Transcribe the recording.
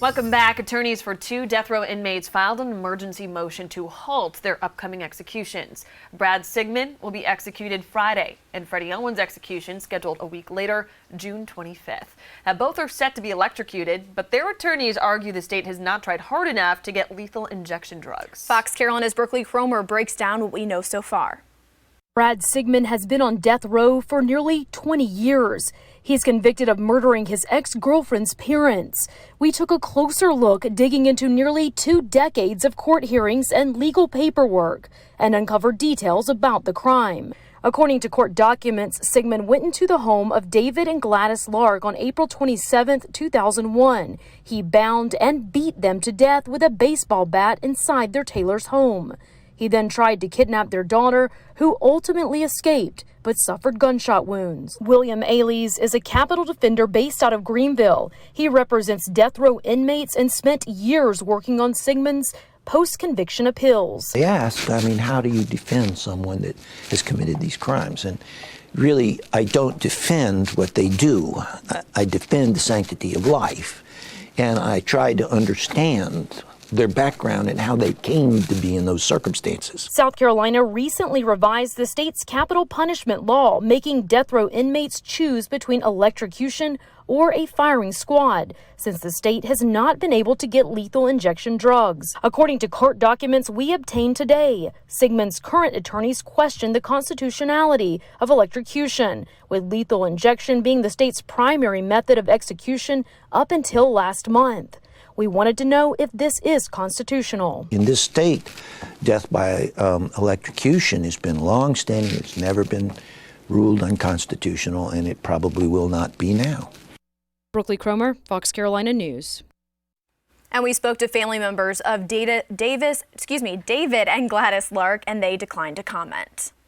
Welcome back. Attorneys for two death row inmates filed an emergency motion to halt their upcoming executions. Brad Sigmund will be executed Friday, and Freddie Owen's execution scheduled a week later, June 25th. Now, both are set to be electrocuted, but their attorneys argue the state has not tried hard enough to get lethal injection drugs. Fox Carolina's Brookley Cromer breaks down what we know so far. Brad Sigmund has been on death row for nearly 20 years. He's convicted of murdering his ex-girlfriend's parents. We took a closer look, digging into nearly 2 decades of court hearings and legal paperwork, and uncovered details about the crime. According to court documents, Sigmund went into the home of David and Gladys Lark on April 27, 2001. He bound and beat them to death with a baseball bat inside their Taylor's home. He then tried to kidnap their daughter, who ultimately escaped but suffered gunshot wounds. William Ailes is a capital defender based out of Greenville. He represents death row inmates and spent years working on Sigmund's post-conviction appeals. They asked, how do you defend someone that has committed these crimes? And really, I don't defend what they do. I defend the sanctity of life. And I try to understand their background and how they came to be in those circumstances. South Carolina recently revised the state's capital punishment law, making death row inmates choose between electrocution or a firing squad, since the state has not been able to get lethal injection drugs. According to court documents we obtained today, Sigmund's current attorneys question the constitutionality of electrocution, with lethal injection being the state's primary method of execution up until last month. We wanted to know if this is constitutional. In this state, death by electrocution has been long-standing. It's never been ruled unconstitutional, and it probably will not be now. Brookley Cromer, Fox Carolina News. And we spoke to family members of David and Gladys Lark, and they declined to comment.